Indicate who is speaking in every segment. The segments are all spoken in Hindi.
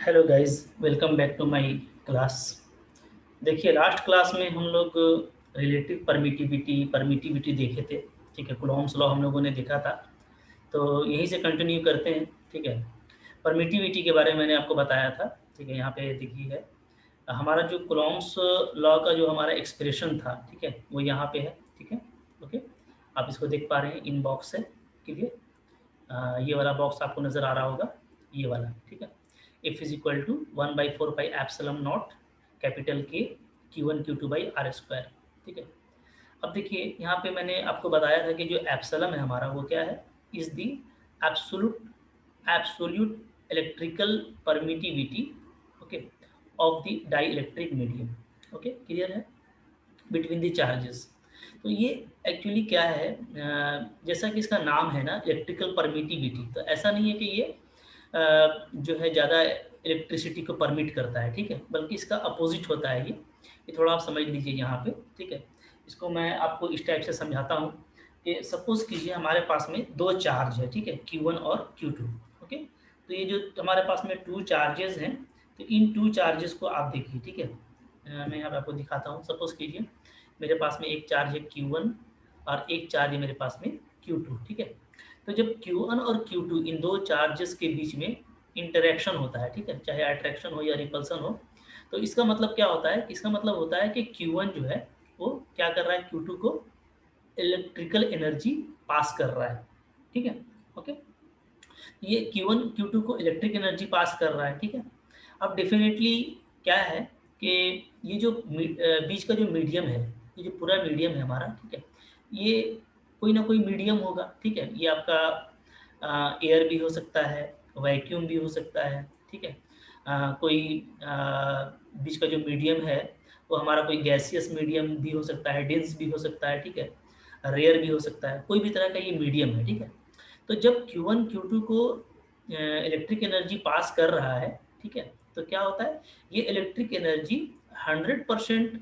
Speaker 1: Hello guys, welcome back to my class. देखिए, लास्ट क्लास में हम लोग रिलेटिव परमिटिविटी देखे थे। ठीक है, कूलॉम्स लॉ हम लोगों ने देखा था, तो यहीं से कंटिन्यू करते हैं। ठीक है, परमिटिविटी के बारे में मैंने आपको बताया था। ठीक है, यहाँ पे देखिए है हमारा जो कूलॉम्स लॉ का जो हमारा एक्सप्रेशन था। ठीक है, वो यहाँ पे है। ठीक है, ओके, आप इसको देख पा रहे हैं, इन बॉक्स है क्लियर। ये वाला बॉक्स आपको नज़र आ रहा होगा, ये वाला। ठीक है, F is equal to 1/4 pi epsilon naught capital के Q1 Q2/r²। ठीक है, अब देखिए यहाँ पे मैंने आपको बताया था कि जो एप्सिलॉन है हमारा वो क्या है, is the absolute absolute electrical permittivity, okay, of the dielectric medium. Okay, clear है, बिटवीन द चार्जेस। तो ये एक्चुअली क्या है, जैसा कि इसका नाम है ना, इलेक्ट्रिकल परमिटिविटी, तो ऐसा नहीं है कि ये जो है ज़्यादा इलेक्ट्रिसिटी को परमिट करता है। ठीक है, बल्कि इसका अपोजिट होता है ये थोड़ा आप समझ लीजिए यहाँ पे। ठीक है, इसको मैं आपको इस टाइप से समझाता हूँ कि सपोज कीजिए हमारे पास में दो चार्ज है। ठीक है, Q1 और Q2। ओके, तो ये जो हमारे पास में टू चार्जेस हैं, तो इन टू चार्जेस को आप देखिए। ठीक है, मैं यहाँ पे आपको दिखाता हूँ। सपोज कीजिए मेरे पास में एक चार्ज है Q1 और एक चार्ज है मेरे पास में Q2। ठीक है, तो जब Q1 और Q2 इन दो चार्जेस के बीच में इंटरेक्शन होता है, ठीक है, चाहे अट्रैक्शन हो या रिपल्सन हो, तो इसका मतलब क्या होता है, इसका मतलब होता है कि Q1 जो है वो क्या कर रहा है, Q2 को इलेक्ट्रिकल एनर्जी पास कर रहा है। ठीक है, ओके, ये Q1 Q2 को इलेक्ट्रिक एनर्जी पास कर रहा है। ठीक है, अब डेफिनेटली क्या है कि ये जो बीच का जो मीडियम है, ये जो पूरा मीडियम है हमारा, ठीक है, ये कोई ना कोई मीडियम होगा। ठीक है, ये आपका एयर भी हो सकता है, वैक्यूम भी हो सकता है। ठीक है, कोई बीच का जो मीडियम है वो हमारा कोई गैसियस मीडियम भी हो सकता है, डेंस भी हो सकता है। ठीक है, रेयर भी हो सकता है, कोई भी तरह का ये मीडियम है। ठीक है, तो जब Q1 Q2 को इलेक्ट्रिक एनर्जी पास कर रहा है, ठीक है, तो क्या होता है, ये इलेक्ट्रिक एनर्जी 100%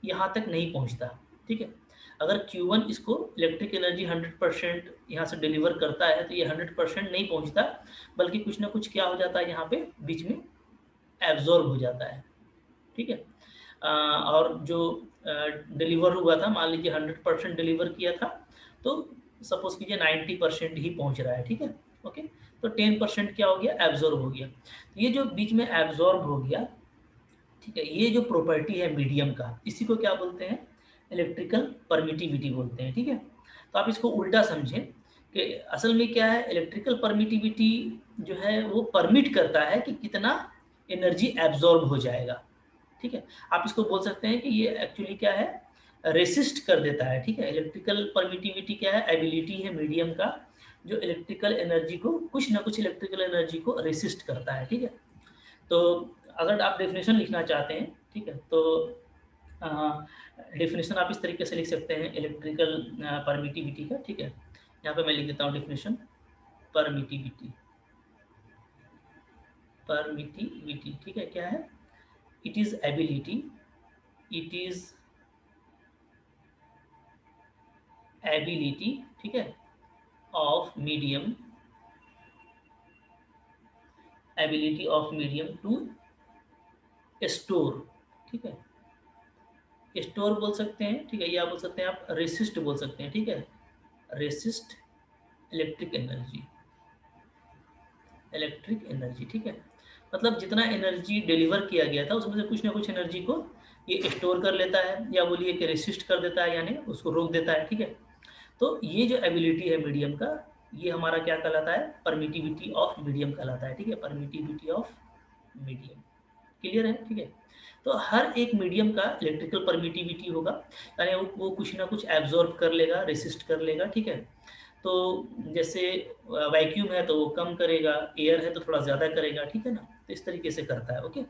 Speaker 1: यहाँ तक नहीं पहुँचता। ठीक है, अगर Q1 इसको इलेक्ट्रिक एनर्जी 100% यहाँ से डिलीवर करता है, तो ये 100% नहीं पहुँचता, बल्कि कुछ ना कुछ क्या हो जाता है, यहाँ पे बीच में एब्जॉर्ब हो जाता है। ठीक है, और जो डिलीवर हुआ था, मान लीजिए 100% डिलीवर किया था, तो सपोज कीजिए 90% ही पहुंच रहा है। ठीक है, ओके, तो 10% क्या हो गया, एब्जॉर्ब हो गया। तो ये जो बीच में एब्जॉर्ब हो गया, ठीक है, ये जो प्रॉपर्टी है मीडियम का, इसी को क्या बोलते हैं, इलेक्ट्रिकल परमिटिविटी बोलते हैं। ठीक है, तो आप इसको उल्टा समझें कि असल में क्या है, इलेक्ट्रिकल परमिटिविटी जो है वो परमिट करता है कि कितना एनर्जी एब्जॉर्ब हो जाएगा। ठीक है, आप इसको बोल सकते हैं कि ये एक्चुअली क्या है, रेसिस्ट कर देता है। ठीक है, इलेक्ट्रिकल परमिटिविटी क्या है, एबिलिटी है मीडियम का जो इलेक्ट्रिकल एनर्जी को, कुछ ना कुछ इलेक्ट्रिकल एनर्जी को रेसिस्ट करता है। ठीक है, तो अगर आप डेफिनेशन लिखना चाहते हैं, ठीक है, तो डेफिनेशन आप इस तरीके से लिख सकते हैं इलेक्ट्रिकल परमिटिविटी का। ठीक है, यहाँ पे मैं लिख देता हूँ डेफिनेशन, परमिटिविटी। परमिटिविटी, ठीक है, क्या है, it is ability, it is ability, ठीक है, of medium, ability of medium to store. ठीक है, स्टोर बोल सकते हैं। ठीक है, या बोल सकते हैं आप रेसिस्ट बोल सकते हैं। ठीक है, resist electric energy, electric energy. ठीक है, मतलब जितना एनर्जी डिलीवर किया गया था उसमें से कुछ ना कुछ एनर्जी को ये स्टोर कर लेता है, या बोलिए कि रेसिस्ट कर देता है, यानी उसको रोक देता है। ठीक है, तो ये जो एबिलिटी है मीडियम का, ये हमारा क्या कहलाता है, परमिटिविटी ऑफ मीडियम कहलाता है। ठीक है, परमिटिविटी ऑफ मीडियम, क्लियर है। ठीक है, तो हर एक मीडियम का इलेक्ट्रिकल परमिटिविटी होगा, यानी वो कुछ ना कुछ एब्जॉर्ब कर लेगा, रेसिस्ट कर लेगा। ठीक है, तो जैसे वैक्यूम है तो वो कम करेगा, एयर है तो थोड़ा ज़्यादा करेगा। ठीक है ना, तो इस तरीके से करता है। ओके,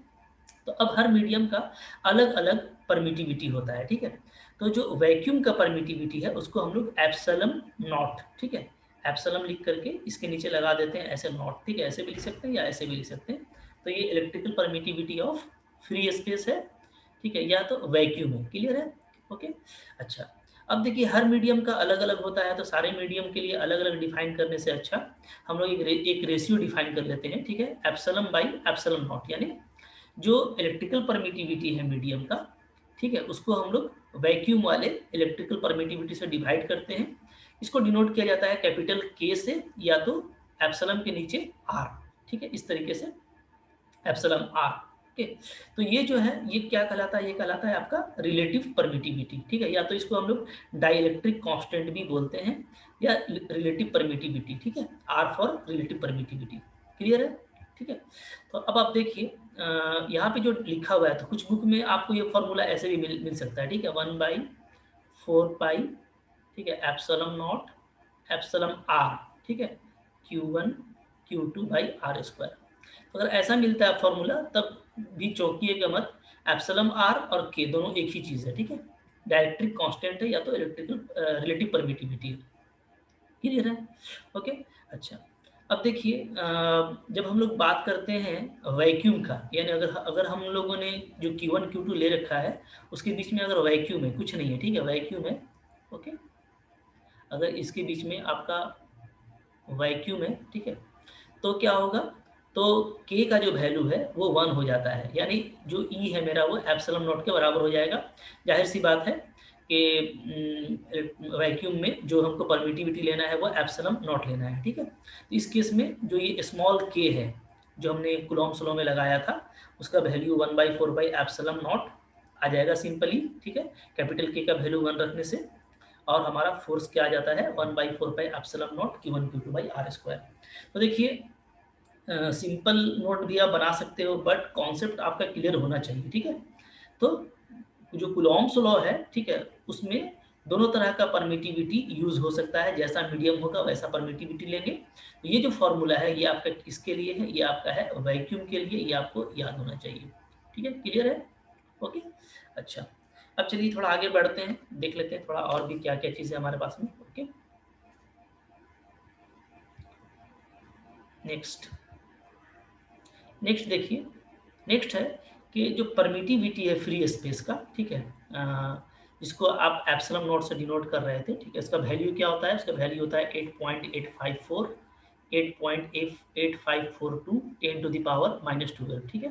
Speaker 1: तो अब हर मीडियम का अलग अलग परमिटिविटी होता है। ठीक है, तो जो वैक्यूम का परमिटिविटी है उसको हम लोग एप्सिलॉन नॉट, ठीक है, एप्सिलॉन लिख करके इसके नीचे लगा देते हैं ऐसे नॉट। ठीक है, ऐसे भी लिख सकते हैं या ऐसे भी लिख सकते हैं। तो ये electrical permittivity of free space है। ठीक है, या तो वैक्यूम है, क्लियर है। ओके, अच्छा, अब देखिए हर मीडियम का अलग अलग होता है, तो सारे मीडियम के लिए अलग अलग डिफाइन करने से अच्छा हम लोग एक रेशियो डिफाइन कर लेते हैं, ठीक है, एप्सिलॉन बाई एप्सिलॉन नॉट, यानी जो इलेक्ट्रिकल परमिटिविटी है मीडियम का, ठीक है, उसको हम लोग वैक्यूम वाले इलेक्ट्रिकल परमिटिविटी से डिवाइड करते हैं। इसको डिनोट किया जाता है कैपिटल के से या तो एप्सिलॉन के नीचे आर, ठीक है, इस तरीके से एप्सिलॉन आर। ओके, तो ये जो है ये क्या कहलाता है, ये कहलाता है आपका रिलेटिव परमिटिविटी, ठीक है, या तो इसको हम लोग डाइलेक्ट्रिक कांस्टेंट भी बोलते हैं या रिलेटिव परमिटिविटी, ठीक है, R for relative permittivity. Clear है? ठीक है, तो अब आप देखिए यहाँ पे जो लिखा हुआ है, तो कुछ बुक में आपको ये फॉर्मूला ऐसे भी मिल सकता है, ठीक है, 1/4 पाई, ठीक है, एप्सिलॉन नॉट एप्सिलॉन आर, ठीक है, Q1 Q2 by R square. तो अगर ऐसा मिलता है फॉर्मूला तब भी चौंकिएगा मत, एप्सिलॉन आर और के दोनों एक ही चीज़ है, ठीक है, डायरेक्ट्रिक कांस्टेंट है या तो इलेक्ट्रिकल रिलेटिव परमिटिविटी है। क्लियर है? ओके, अच्छा, अब देखिए जब हम लोग बात करते हैं वैक्यूम का, यानी अगर अगर हम लोगों ने जो Q1 Q2 ले रखा है उसके बीच में अगर वैक्यूम है, कुछ नहीं है, ठीक है, वैक्यूम है, ओके, अगर इसके बीच में आपका वैक्यूम है, ठीक है, तो क्या होगा, तो k का जो वैल्यू है वो 1 हो जाता है, यानी जो E है मेरा वो एप्सिलॉन नॉट के बराबर हो जाएगा। जाहिर सी बात है कि वैक्यूम में जो हमको परमिटिविटी लेना है वो एप्सिलॉन नॉट लेना है, ठीक है। तो इस केस में जो ये स्मॉल k है जो हमने कूलॉम्स लॉ में लगाया था उसका वैल्यू 1/4 बाई एप्सिलॉन नॉट आ जाएगा सिंपली, ठीक है, कैपिटल K का वैल्यू 1 रखने से, और हमारा फोर्स क्या आ जाता है 1/4 by epsilon naught Q1 Q2 by R square. तो देखिए सिंपल नोट भी आप बना सकते हो बट कॉन्सेप्ट आपका क्लियर होना चाहिए, ठीक है। तो जो कूलॉम्स लॉ है, ठीक है, उसमें दोनों तरह का परमिटिविटी यूज हो सकता है, जैसा मीडियम होगा वैसा परमिटिविटी लेंगे। तो ये जो फॉर्मूला है ये आपका किसके लिए है, ये आपका है वैक्यूम के लिए, ये आपको याद होना चाहिए, ठीक है, क्लियर है? ओके, अच्छा, अब चलिए थोड़ा आगे बढ़ते हैं, देख लेते हैं थोड़ा और भी क्या क्या चीज़ है हमारे पास में। ओके, नेक्स्ट नेक्स्ट देखिए, नेक्स्ट है कि जो परमिटिविटी है फ्री स्पेस का, ठीक है, जिसको आप एप्सिलॉन नॉट से डिनोट कर रहे थे, ठीक है, इसका वैल्यू क्या होता है, इसका वैल्यू होता है 8.854 8.8542 10 टू द पावर -12, ठीक है,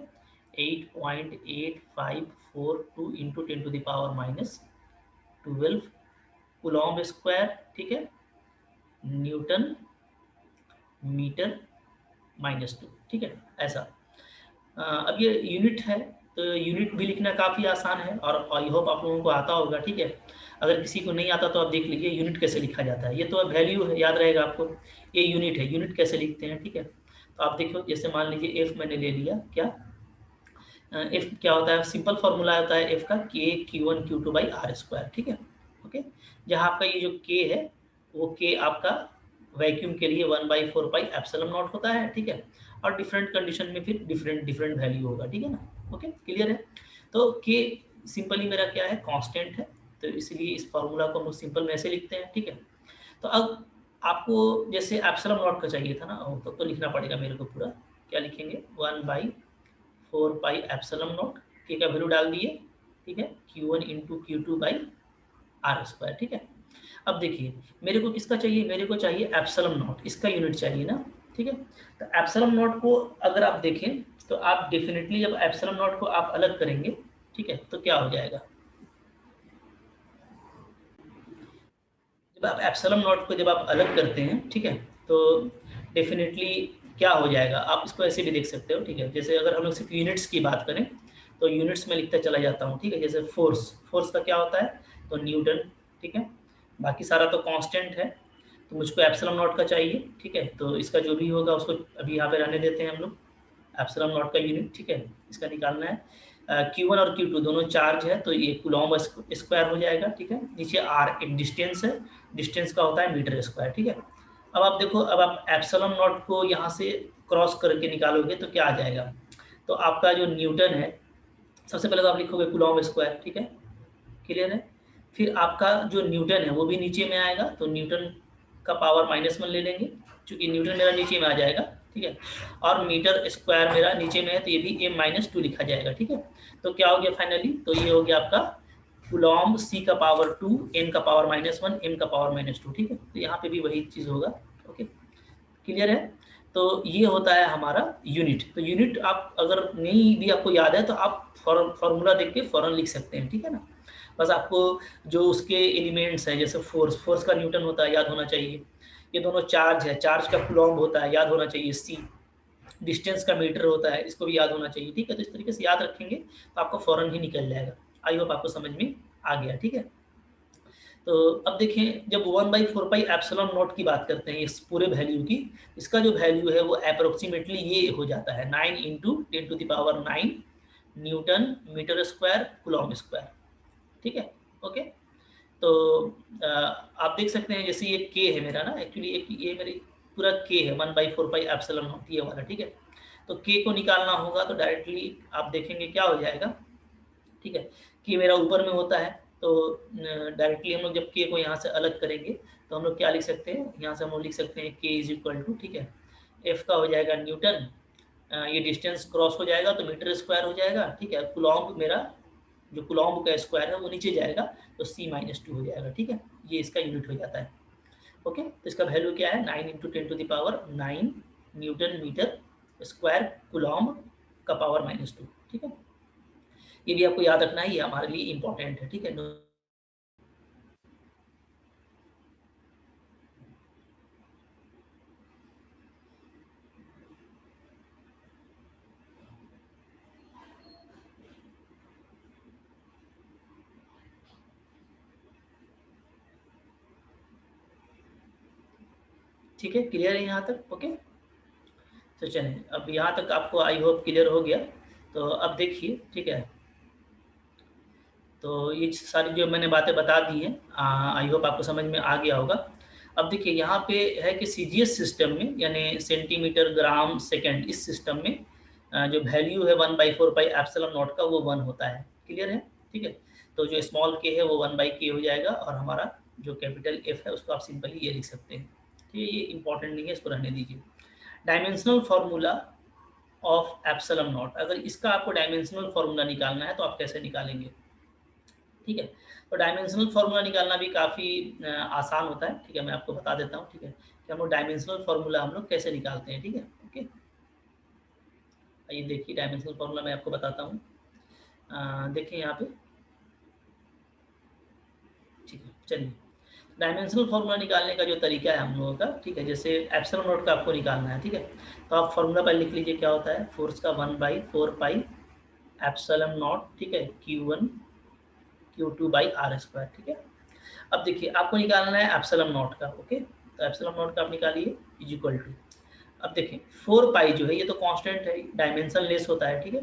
Speaker 1: 8.8542 into 10 to the power -12 coulomb square, ठीक है, न्यूटन मीटर -2, ठीक है, ऐसा। अब ये यूनिट है, तो यूनिट भी लिखना काफ़ी आसान है और आई होप आप लोगों को आता होगा, ठीक है। अगर किसी को नहीं आता तो आप देख लीजिए यूनिट कैसे लिखा जाता है, ये तो वैल्यू है, याद रहेगा आपको, ये यूनिट है, यूनिट कैसे लिखते हैं, ठीक है। तो आप देखो जैसे मान लीजिए एफ मैंने ले लिया, क्या एफ क्या होता है, सिंपल फार्मूला होता है एफ का के Q1 Q2 by R square, ठीक है, ओके। जहाँ आपका ये जो के है वो के आपका वैक्यूम के लिए 1/4 पाई एप्सिलॉन नॉट होता है, ठीक है, और डिफरेंट कंडीशन में फिर डिफरेंट डिफरेंट वैल्यू होगा, ठीक है ना। ओके, क्लियर है? तो के सिंपली मेरा क्या है, कांस्टेंट है, तो इसलिए इस फार्मूला को हम सिंपल में ऐसे लिखते हैं, ठीक है। तो अब आपको जैसे एप्सिलॉन नॉट का चाहिए था ना, तो लिखना पड़ेगा मेरे को पूरा, क्या लिखेंगे 1/4 पाई एप्सिलॉन नॉट, के का वैल्यू डाल दिए, ठीक है, Q1 into Q2 by R square, ठीक है। अब देखिए मेरे को किसका चाहिए, मेरे को चाहिए एप्सिलॉन नॉट, इसका यूनिट चाहिए ना, ठीक है। तो एप्सिलॉन नॉट को अगर आप देखें तो आप डेफिनेटली जब एप्सिलॉन नॉट को आप अलग करेंगे, ठीक है, तो क्या हो जाएगा, जब आप एप्सिलॉन नॉट को जब आप अलग करते हैं, ठीक है, तो डेफिनेटली क्या हो जाएगा, आप इसको ऐसे भी देख सकते हो, ठीक है। जैसे अगर हम लोग सिर्फ यूनिट्स की बात करें तो यूनिट्स में लिखता चला जाता हूँ, ठीक है। जैसे फोर्स, फोर्स का क्या होता है, तो न्यूटन, ठीक है, बाकी सारा तो कांस्टेंट है, तो मुझको एप्सिलॉन नॉट का चाहिए, ठीक है, तो इसका जो भी होगा उसको अभी यहाँ पे रहने देते हैं हम लोग, एप्सिलॉन नॉट का यूनिट, ठीक है, इसका निकालना है। Q1 और Q2 दोनों चार्ज है तो ये कूलॉम्ब स्क्वायर हो जाएगा, ठीक है। नीचे R एक डिस्टेंस है, डिस्टेंस का होता है मीटर स्क्वायर, ठीक है। अब आप देखो, अब आप एप्सिलॉन नॉट को यहाँ से क्रॉस करके निकालोगे तो क्या आ जाएगा, तो आपका जो न्यूटन है, सबसे पहले तो आप लिखोगे कूलॉम्ब स्क्वायर, ठीक है, क्लियर है। फिर आपका जो न्यूटन है वो भी नीचे में आएगा, तो न्यूटन का पावर -1 ले लेंगे, क्योंकि न्यूटन मेरा नीचे में आ जाएगा, ठीक है, और मीटर स्क्वायर मेरा नीचे में है तो ये भी a -2 लिखा जाएगा, ठीक है। तो क्या हो गया फाइनली, तो ये हो गया आपका कूलॉम सी का पावर 2 n का पावर -1 m का पावर -2, ठीक है। तो यहाँ पे भी वही चीज़ होगा। ओके, क्लियर है। तो ये होता है हमारा यूनिट। तो यूनिट आप अगर नहीं भी आपको याद है तो आप फॉर्मूला देख के फौरन लिख सकते हैं, ठीक है ना। बस आपको जो उसके एलिमेंट्स हैं, जैसे फोर्स का न्यूटन होता है, याद होना चाहिए। ये दोनों चार्ज है, चार्ज का कूलॉम होता है, याद होना चाहिए सी। डिस्टेंस का मीटर होता है, इसको भी याद होना चाहिए, ठीक है। तो इस तरीके से याद रखेंगे तो आपको फौरन ही निकल जाएगा। आई होप आपको समझ में आ गया, ठीक है। तो अब देखें, जब 1/4 एप्सिलॉन नॉट की बात करते हैं इस पूरे वैल्यू की, इसका जो वैल्यू है वो अप्रोक्सीमेटली ये हो जाता है 9 × 10⁹ newton metre square coulomb square, ठीक है। ओके, तो आप देख सकते हैं जैसे ये के है मेरा ना, एक्चुअली ये मेरी पूरा के है 1/4 एप्सिलॉन नॉट ये वाला, ठीक है। तो के को निकालना होगा तो डायरेक्टली आप देखेंगे क्या हो जाएगा, ठीक है। के मेरा ऊपर में होता है, तो डायरेक्टली हम लोग जब के को यहाँ से अलग करेंगे तो हम लोग क्या लिख सकते हैं, यहाँ से हम लोग लिख सकते हैं के इज इक्वल टू, ठीक है, एफ का हो जाएगा न्यूटन, ये डिस्टेंस क्रॉस हो जाएगा तो मीटर स्क्वायर हो जाएगा, ठीक है। कूलॉम मेरा जो कूलॉम का स्क्वायर है वो नीचे जाएगा तो C-2 हो जाएगा, ठीक है। ये इसका यूनिट हो जाता है। ओके, तो इसका वैल्यू क्या है 9 × 10⁹ न्यूटन मीटर स्क्वायर कूलॉम का पावर -2, ठीक है। ये भी आपको याद रखना है, ये हमारे लिए इंपॉर्टेंट है, ठीक है। ठीक है, क्लियर है यहाँ तक? ओके, तो चलें, अब यहाँ तक आपको आई होप क्लियर हो गया। तो अब देखिए, ठीक है, तो ये सारी जो मैंने बातें बता दी हैं, आई होप आपको समझ में आ गया होगा। अब देखिए यहाँ पे है कि सीजीएस सिस्टम में, यानी सेंटीमीटर ग्राम सेकंड, इस सिस्टम में जो वैल्यू है 1/4 एप्सिलॉन नॉट का वो 1 होता है, क्लियर है, ठीक है। तो जो स्मॉल के है वो 1/k हो जाएगा, और हमारा जो कैपिटल एफ है उसको आप सिंपली ये लिख सकते हैं, ठीक है। ये इंपॉर्टेंट नहीं है, इसको रहने दीजिए। Dimensional formula of epsilon not, अगर इसका आपको डायमेंशनल फार्मूला निकालना है तो आप कैसे निकालेंगे, ठीक है। तो डायमेंशनल फार्मूला निकालना भी काफ़ी आसान होता है, ठीक है। मैं आपको बता देता हूँ, ठीक है, कि हम लोग डायमेंशनल फार्मूला हम लोग कैसे निकालते हैं, ठीक है। ओके, आइए देखिए डायमेंशनल फार्मूला मैं आपको बताता हूँ। देखिए यहाँ पे, ठीक है, चलिए। डायमेंशनल फार्मूला निकालने का जो तरीका है हम लोगों का, ठीक है, जैसे एप्सिलॉन नॉट का आपको निकालना है, ठीक है। तो आप फार्मूला पहले लिख लीजिए, क्या होता है, फोर्स का 1/4 एप्सिलॉन नॉट, ठीक है, Q1 Q2/r², ठीक है। अब देखिए आपको निकालना है एप्सिलॉन नॉट का, ओके। तो एप्सिलॉन नॉट का आप निकालिए इज इक्वल टू, अब देखिए 4 पाई जो है ये तो कांस्टेंट है, डायमेंशन लेस होता है, ठीक है।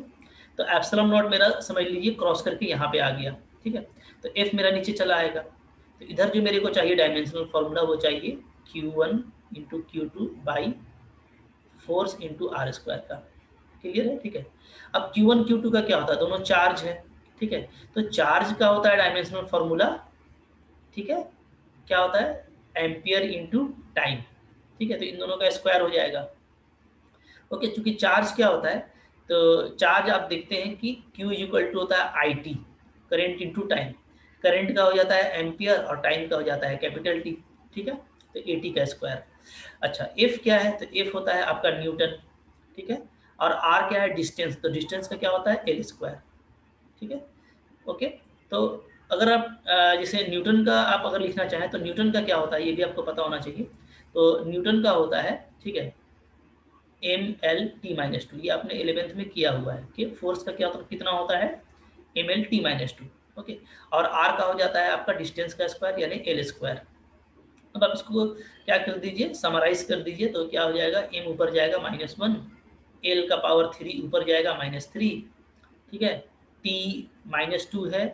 Speaker 1: तो एप्सिलॉन नॉट मेरा समझ लीजिए क्रॉस करके यहाँ पे आ गया, ठीक है। तो एफ मेरा नीचे चला आएगा, तो इधर जो मेरे को चाहिए डायमेंशनल फॉर्मूला वो चाहिए Q1 × Q2 force into r² का, क्लियर है, ठीक है। अब Q1 Q2 का क्या होता है, दोनों चार्ज है, ठीक है। तो चार्ज का होता है डायमेंशनल फॉर्मूला, ठीक है, क्या होता है एम्पियर इंटू टाइम, ठीक है। तो इन दोनों का स्क्वायर हो जाएगा, ओके। चूंकि चार्ज क्या होता है, तो चार्ज आप देखते हैं कि Q इक्वल टू होता है IT, current into time. Current का हो जाता है एम्पियर और टाइम का हो जाता है कैपिटल T, ठीक है। तो AT का स्क्वायर। अच्छा, F क्या है, तो F होता है आपका न्यूटन, ठीक है। और R क्या है, डिस्टेंस, तो डिस्टेंस का क्या होता है L², ठीक है। ओके, तो अगर आप जैसे न्यूटन का आप अगर लिखना चाहें तो न्यूटन का क्या होता है ये भी आपको पता होना चाहिए। तो न्यूटन का होता है, ठीक है, ML_T-2, ये आपने 11th में किया हुआ है कि फोर्स का क्या होता, कितना होता है ML_T-2, ओके। और R का हो जाता है आपका डिस्टेंस का स्क्वायर यानी L²। अब आप इसको क्या कर दीजिए, समराइज कर दीजिए, तो क्या हो जाएगा, m ऊपर जाएगा -1, L का पावर 3 ऊपर जाएगा -3, ठीक है। T -2 है,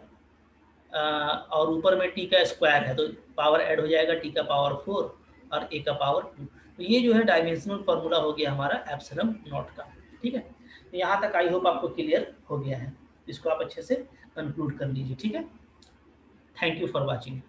Speaker 1: और ऊपर में T का स्क्वायर है तो पावर ऐड हो जाएगा, T का पावर 4 और A का पावर 2। तो ये जो है डायमेंशनल फार्मूला हो गया हमारा एप्सिलॉन नॉट का, ठीक है। तो यहाँ तक आई होप आपको क्लियर हो गया है, इसको आप अच्छे से कंक्लूड कर लीजिए, ठीक है। Thank you for watching.